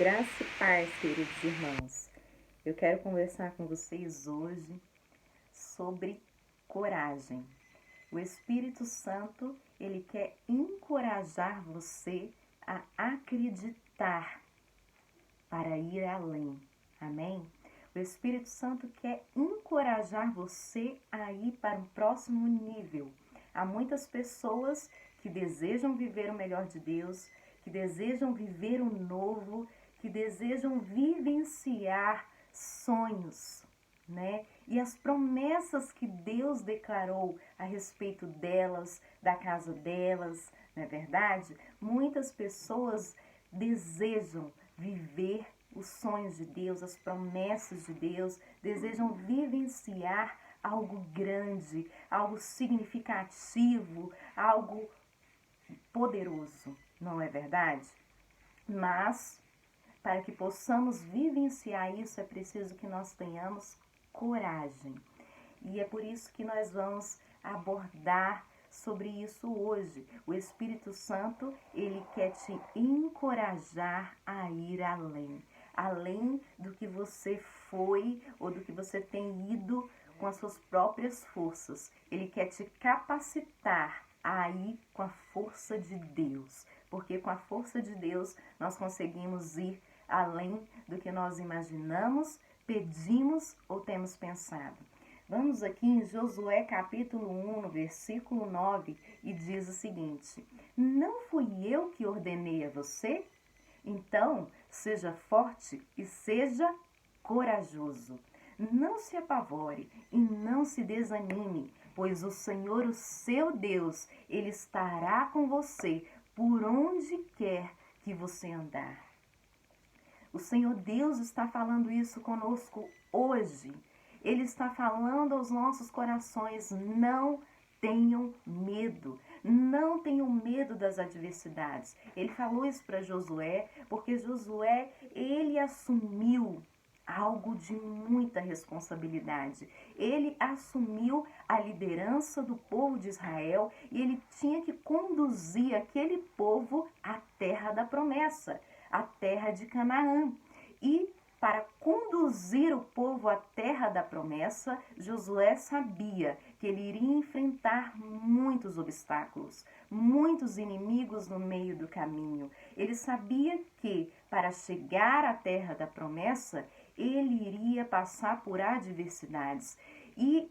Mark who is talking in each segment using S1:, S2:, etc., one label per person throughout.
S1: Graça e paz, queridos irmãos. Eu quero conversar com vocês hoje sobre coragem. O Espírito Santo, ele quer encorajar você a acreditar para ir além. Amém? O Espírito Santo quer encorajar você a ir para um próximo nível. Há muitas pessoas que desejam viver o melhor de Deus, que desejam viver o novo, que desejam vivenciar sonhos, né? E as promessas que Deus declarou a respeito delas, da casa delas, não é verdade? Muitas pessoas desejam viver os sonhos de Deus, as promessas de Deus, desejam vivenciar algo grande, algo significativo, algo poderoso, não é verdade? Mas, para que possamos vivenciar isso, é preciso que nós tenhamos coragem. E é por isso que nós vamos abordar sobre isso hoje. O Espírito Santo, ele quer te encorajar a ir além. Além do que você foi ou do que você tem ido com as suas próprias forças. Ele quer te capacitar a ir com a força de Deus. Porque com a força de Deus nós conseguimos ir além do que nós imaginamos, pedimos ou temos pensado. Vamos aqui em Josué capítulo 1, no versículo 9, e diz o seguinte: Não fui eu que ordenei a você? Então, seja forte e seja corajoso. Não se apavore e não se desanime, pois o Senhor, o seu Deus, ele estará com você por onde quer que você andar. O Senhor Deus está falando isso conosco hoje. Ele está falando aos nossos corações: não tenham medo, não tenham medo das adversidades. Ele falou isso para Josué, porque Josué, ele assumiu algo de muita responsabilidade. Ele assumiu a liderança do povo de Israel e ele tinha que conduzir aquele povo à terra da promessa, à terra de Canaã. E para conduzir o povo à terra da promessa, Josué sabia que ele iria enfrentar muitos obstáculos, muitos inimigos no meio do caminho. Ele sabia que, para chegar à terra da promessa, ele iria passar por adversidades. E,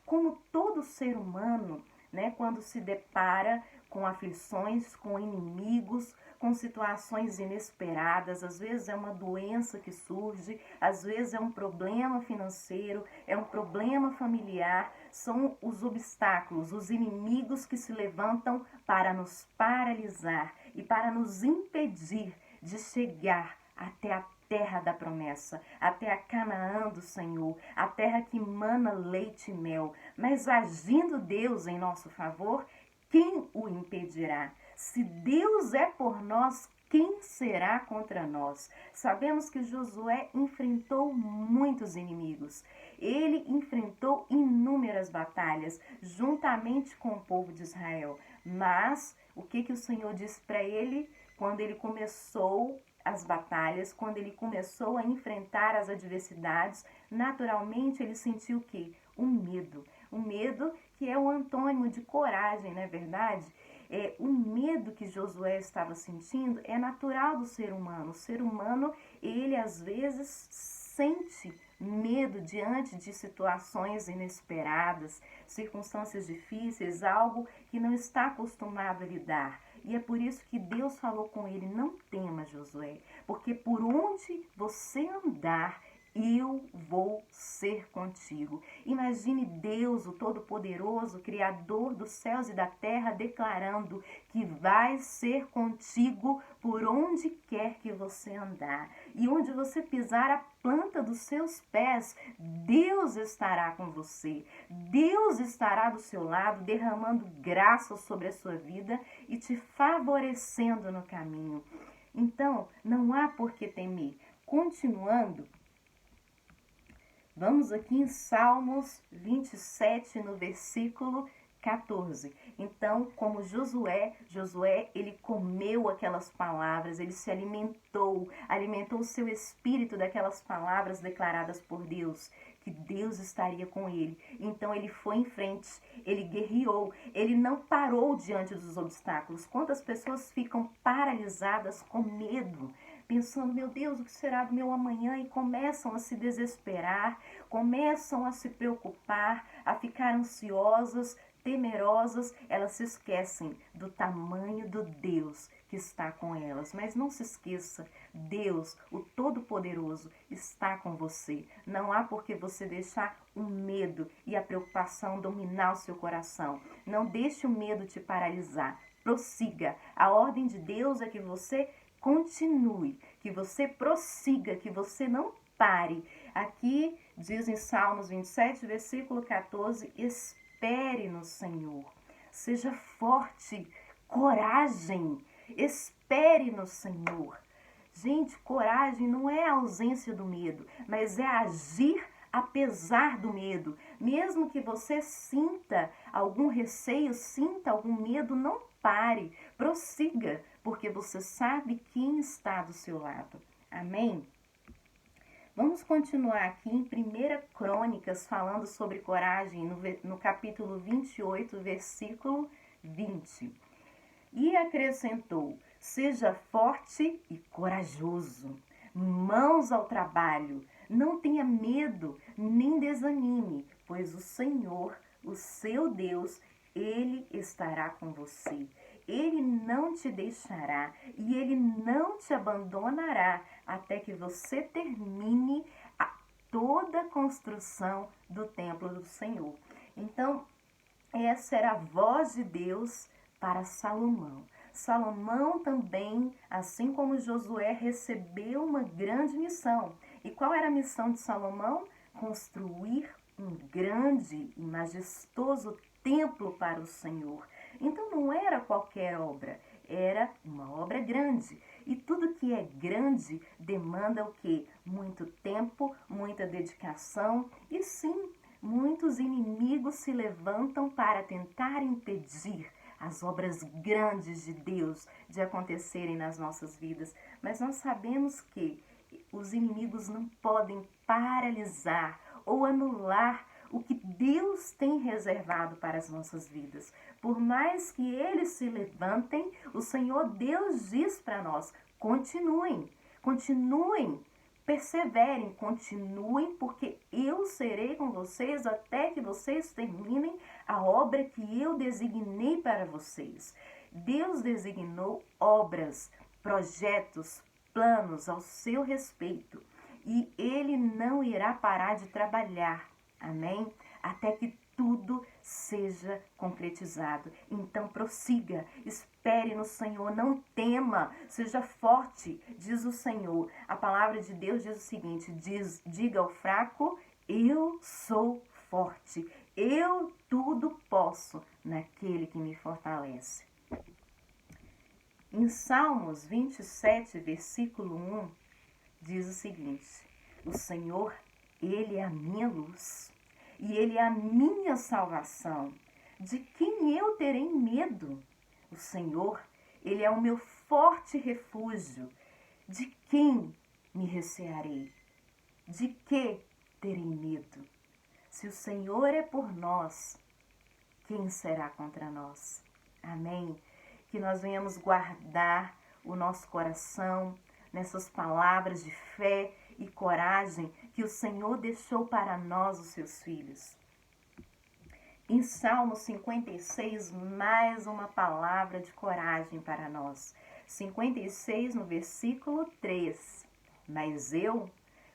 S1: como todo ser humano, né, quando se depara com aflições, com inimigos, com situações inesperadas, às vezes é uma doença que surge, às vezes é um problema financeiro, é um problema familiar, são os obstáculos, os inimigos que se levantam para nos paralisar e para nos impedir de chegar até a terra da promessa, até a Canaã do Senhor, a terra que mana leite e mel. Mas agindo Deus em nosso favor, quem o impedirá? Se Deus é por nós, quem será contra nós? Sabemos que Josué enfrentou muitos inimigos. Ele enfrentou inúmeras batalhas juntamente com o povo de Israel. Mas o que o Senhor disse para ele quando ele começou as batalhas, quando ele começou a enfrentar as adversidades? Naturalmente ele sentiu o quê? Um medo. Um medo que é o antônimo de coragem, não é verdade? O medo que Josué estava sentindo é natural do ser humano. O ser humano, ele às vezes sente medo diante de situações inesperadas, circunstâncias difíceis, algo que não está acostumado a lidar. E é por isso que Deus falou com ele: não tema, Josué, porque por onde você andar, eu vou ser contigo. Imagine Deus, o Todo-Poderoso, Criador dos céus e da terra, declarando que vai ser contigo por onde quer que você andar. E onde você pisar a planta dos seus pés, Deus estará com você. Deus estará do seu lado, derramando graça sobre a sua vida e te favorecendo no caminho. Então, não há por que temer. Continuando, vamos aqui em Salmos 27, no versículo 14. Então, como Josué, ele comeu aquelas palavras, ele se alimentou o seu espírito daquelas palavras declaradas por Deus, que Deus estaria com ele. Então ele foi em frente, ele guerreou, ele não parou diante dos obstáculos. Quantas pessoas ficam paralisadas com medo, pensando, meu Deus, o que será do meu amanhã? E começam a se desesperar, começam a se preocupar, a ficar ansiosas, temerosas. Elas se esquecem do tamanho do Deus que está com elas. Mas não se esqueça, Deus, o Todo-Poderoso, está com você. Não há por que você deixar o medo e a preocupação dominar o seu coração. Não deixe o medo te paralisar. Prossiga. A ordem de Deus é que você continue, que você prossiga, que você não pare. Aqui diz em Salmos 27, versículo 14, espere no Senhor. Seja forte, coragem, espere no Senhor. Gente, coragem não é a ausência do medo, mas é agir apesar do medo. Mesmo que você sinta algum receio, sinta algum medo, não pare, prossiga, porque você sabe quem está do seu lado. Amém? Vamos continuar aqui em 1 Crônicas, falando sobre coragem, no capítulo 28, versículo 20. E acrescentou, seja forte e corajoso, mãos ao trabalho, não tenha medo, nem desanime, pois o Senhor, o seu Deus, Ele estará com você. Ele não te deixará e Ele não te abandonará até que você termine toda a construção do templo do Senhor. Então, essa era a voz de Deus para Salomão. Salomão também, assim como Josué, recebeu uma grande missão. E qual era a missão de Salomão? Construir um grande e majestoso templo para o Senhor. Então não era qualquer obra, era uma obra grande. E tudo que é grande demanda o quê? Muito tempo, muita dedicação e sim, muitos inimigos se levantam para tentar impedir as obras grandes de Deus de acontecerem nas nossas vidas. Mas nós sabemos que os inimigos não podem paralisar ou anular o que Deus tem reservado para as nossas vidas. Por mais que eles se levantem, o Senhor Deus diz para nós, continuem, perseverem, continuem, porque eu serei com vocês até que vocês terminem a obra que eu designei para vocês. Deus designou obras, projetos, planos ao seu respeito e Ele não irá parar de trabalhar, amém? Até que tudo seja concretizado. Então prossiga, espere no Senhor, não tema, seja forte, diz o Senhor. A palavra de Deus diz o seguinte, diga ao fraco, eu sou forte, eu tudo posso naquele que me fortalece. Em Salmos 27, versículo 1, diz o seguinte, o Senhor, Ele é a minha luz e Ele é a minha salvação. De quem eu terei medo? O Senhor, Ele é o meu forte refúgio. De quem me recearei? De que terei medo? Se o Senhor é por nós, quem será contra nós? Amém? Que nós venhamos guardar o nosso coração nessas palavras de fé e coragem que o Senhor deixou para nós, os seus filhos. Em Salmo 56, mais uma palavra de coragem para nós. 56, no versículo 3. Mas eu,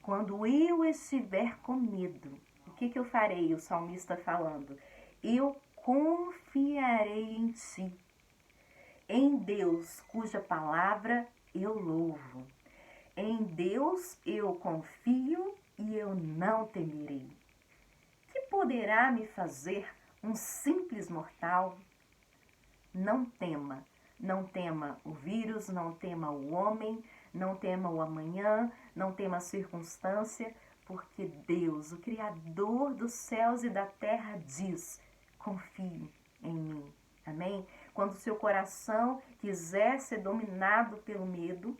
S1: quando eu estiver com medo, o que eu farei? O salmista falando. Eu confiarei em ti. Em Deus, cuja palavra eu louvo. Em Deus eu confio e eu não temerei. Que poderá me fazer um simples mortal? Não tema, não tema o vírus, não tema o homem, não tema o amanhã, não tema a circunstância, porque Deus, o Criador dos céus e da terra, diz, confie em mim. Amém? Quando o seu coração quiser ser dominado pelo medo,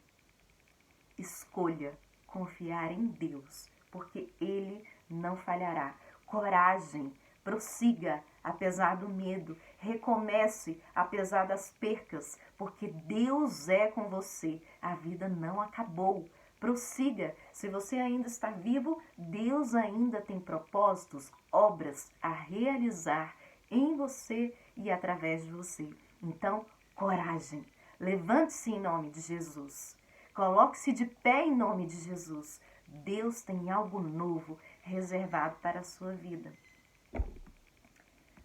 S1: escolha confiar em Deus, porque Ele não falhará. Coragem, prossiga apesar do medo, recomece apesar das percas, porque Deus é com você. A vida não acabou. Prossiga. Se você ainda está vivo, Deus ainda tem propósitos, obras a realizar em você e através de você. Então, coragem. Levante-se em nome de Jesus. Coloque-se de pé em nome de Jesus. Deus tem algo novo reservado para a sua vida.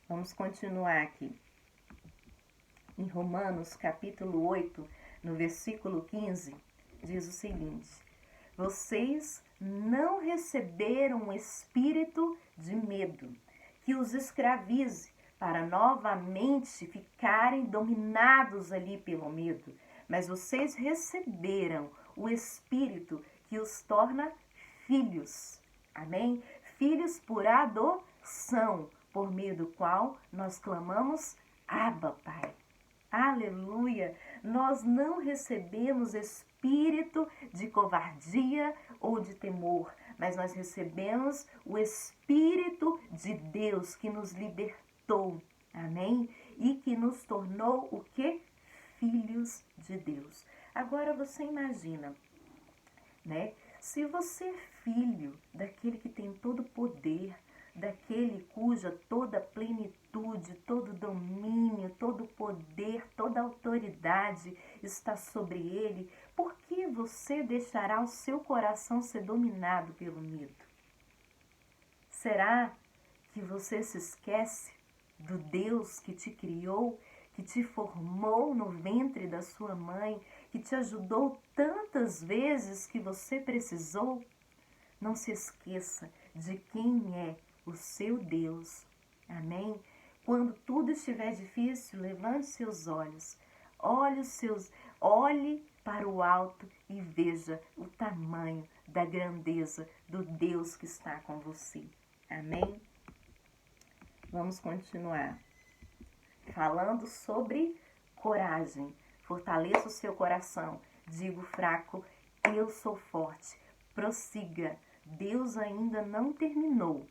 S1: Vamos continuar aqui. Em Romanos, capítulo 8, no versículo 15, diz o seguinte: vocês não receberam um espírito de medo que os escravize para novamente ficarem dominados ali pelo medo, mas vocês receberam o Espírito que os torna filhos. Amém? Filhos por adoção, por meio do qual nós clamamos, Abba, Pai. Aleluia! Nós não recebemos espírito de covardia ou de temor, mas nós recebemos o Espírito de Deus que nos libertou, amém? E que nos tornou o quê? Filhos de Deus. Agora você imagina, né? Se você é filho daquele que tem todo o poder, daquele cuja toda plenitude, todo domínio, todo poder, toda autoridade está sobre ele, por que você deixará o seu coração ser dominado pelo medo? Será que você se esquece do Deus que te criou, que te formou no ventre da sua mãe, que te ajudou tantas vezes que você precisou? Não se esqueça de quem é o seu Deus. Amém? Quando tudo estiver difícil, levante seus olhos. Olhe para o alto e veja o tamanho da grandeza do Deus que está com você. Amém? Vamos continuar falando sobre coragem. Fortaleça o seu coração. Digo fraco, eu sou forte. Prossiga. Deus ainda não terminou.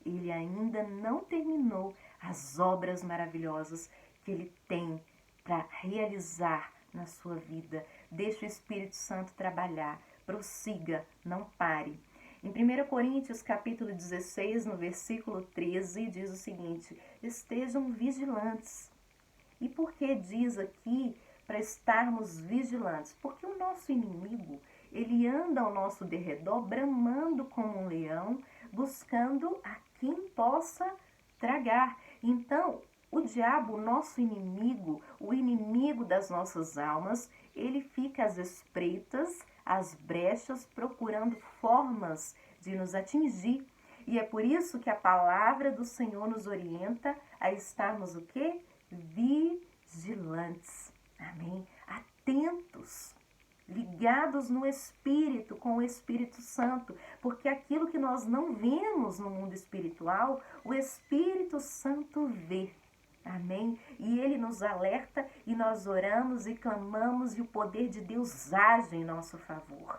S1: Ele ainda não terminou as obras maravilhosas que Ele tem para realizar na sua vida. Deixe o Espírito Santo trabalhar. Prossiga, não pare. Em 1 Coríntios, capítulo 16, no versículo 13, diz o seguinte: estejam vigilantes. E por que diz aqui para estarmos vigilantes? Porque o nosso inimigo, ele anda ao nosso derredor, bramando como um leão, buscando a quem possa tragar. Então, o diabo, o nosso inimigo, o inimigo das nossas almas, ele fica às espreitas, às brechas, procurando formas de nos atingir. E é por isso que a palavra do Senhor nos orienta a estarmos o quê? Vigilantes. Amém? Atentos. Ligados no Espírito, com o Espírito Santo, porque aquilo que nós não vemos no mundo espiritual, o Espírito Santo vê. Amém? E Ele nos alerta e nós oramos e clamamos e o poder de Deus age em nosso favor.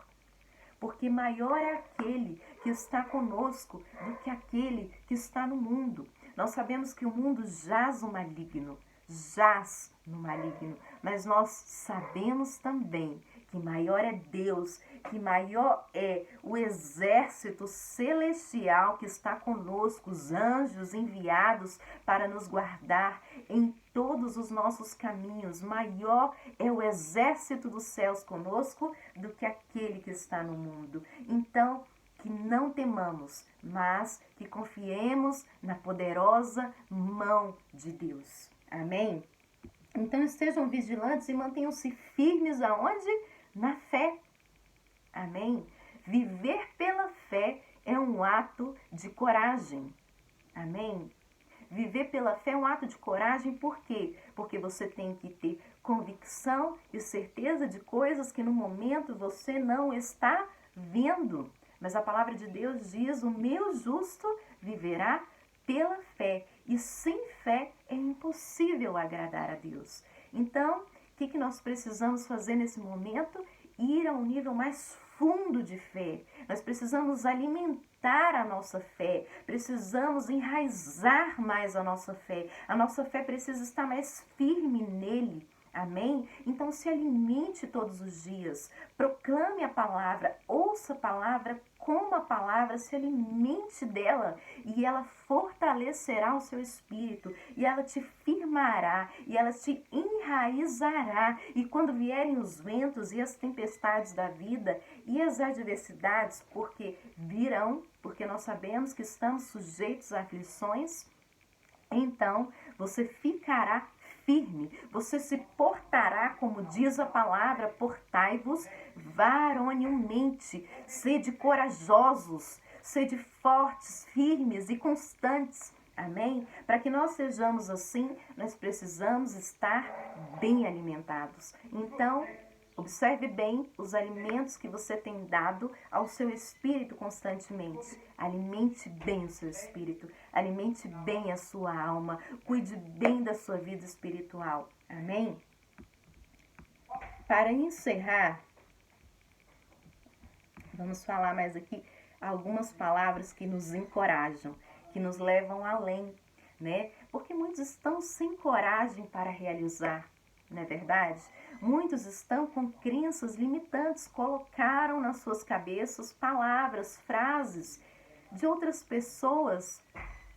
S1: Porque maior é aquele que está conosco do que aquele que está no mundo. Nós sabemos que o mundo jaz no maligno, mas nós sabemos também que maior é Deus, que maior é o exército celestial que está conosco, os anjos enviados para nos guardar em todos os nossos caminhos. Maior é o exército dos céus conosco do que aquele que está no mundo. Então, que não temamos, mas que confiemos na poderosa mão de Deus. Amém? Então estejam vigilantes e mantenham-se firmes aonde? Na fé. Amém? Viver pela fé é um ato de coragem. Amém? Viver pela fé é um ato de coragem, por quê? Porque você tem que ter convicção e certeza de coisas que no momento você não está vendo. Mas a palavra de Deus diz: o meu justo viverá pela fé. E sem fé é impossível agradar a Deus. Então, o que nós precisamos fazer nesse momento? Ir a um nível mais fundo de fé. Nós precisamos alimentar a nossa fé, precisamos enraizar mais a nossa fé. A nossa fé precisa estar mais firme nele. Amém? Então se alimente todos os dias, proclame a palavra, ouça a palavra, coma a palavra, se alimente dela e ela fortalecerá o seu espírito e ela te firmará e ela te enraizará. E quando vierem os ventos e as tempestades da vida e as adversidades, porque virão, porque nós sabemos que estamos sujeitos a aflições, então você ficará firme, você se portará, como diz a palavra, portai-vos varonilmente, sede corajosos, sede fortes, firmes e constantes. Amém? Para que nós sejamos assim, nós precisamos estar bem alimentados. Então, observe bem os alimentos que você tem dado ao seu espírito constantemente. Alimente bem o seu espírito, alimente bem a sua alma, cuide bem da sua vida espiritual. Amém? Para encerrar, vamos falar mais aqui algumas palavras que nos encorajam, que nos levam além, né? Porque muitos estão sem coragem para realizar, não é verdade? Muitos estão com crenças limitantes, colocaram nas suas cabeças palavras, frases de outras pessoas,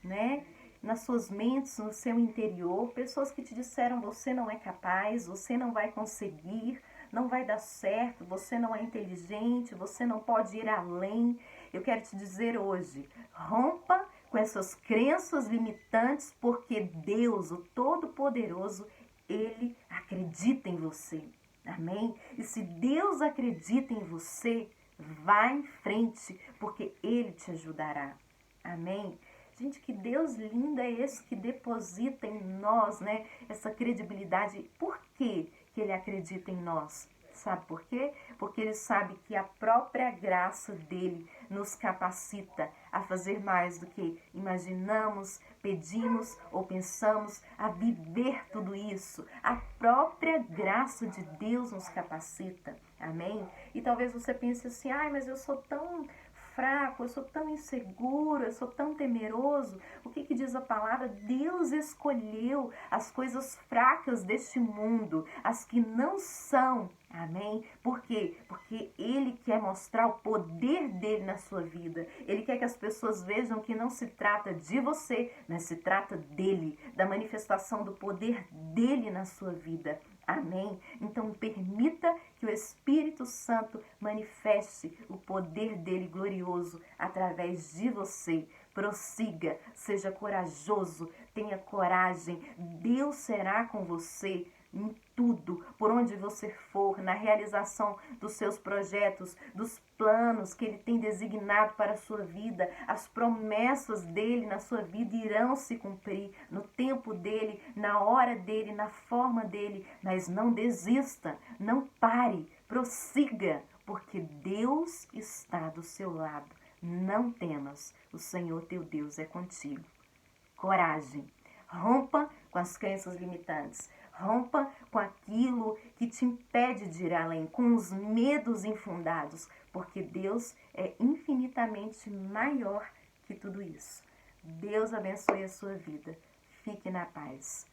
S1: né? Nas suas mentes, no seu interior, pessoas que te disseram: você não é capaz, você não vai conseguir, não vai dar certo, você não é inteligente, você não pode ir além. Eu quero te dizer hoje, rompa com essas crenças limitantes, porque Deus, o Todo-Poderoso, Ele acredita em você. Amém? E se Deus acredita em você, vá em frente, porque Ele te ajudará. Amém? Gente, que Deus lindo é esse que deposita em nós, né, essa credibilidade. Por que Ele acredita em nós? Sabe por quê? Porque Ele sabe que a própria graça dEle nos capacita a fazer mais do que imaginamos, pedimos ou pensamos, a viver tudo isso. A própria graça de Deus nos capacita. Amém? E talvez você pense assim: ai, mas eu sou tão fraco, eu sou tão inseguro, eu sou tão temeroso. O que diz a palavra? Deus escolheu as coisas fracas deste mundo, as que não são. Amém? Por quê? Porque Ele quer mostrar o poder dEle na sua vida. Ele quer que as pessoas vejam que não se trata de você, mas se trata dEle, da manifestação do poder dEle na sua vida. Amém? Então permita que o Espírito Santo manifeste o poder dele glorioso através de você. Prossiga, seja corajoso, tenha coragem. Deus será com você em tudo, por onde você for, na realização dos seus projetos, dos planos que Ele tem designado para a sua vida. As promessas dEle na sua vida irão se cumprir no tempo dEle, na hora dEle, na forma dEle. Mas não desista, não pare, prossiga, porque Deus está do seu lado. Não temas, o Senhor teu Deus é contigo. Coragem, rompa com as crenças limitantes. Rompa com aquilo que te impede de ir além, com os medos infundados, porque Deus é infinitamente maior que tudo isso. Deus abençoe a sua vida. Fique na paz.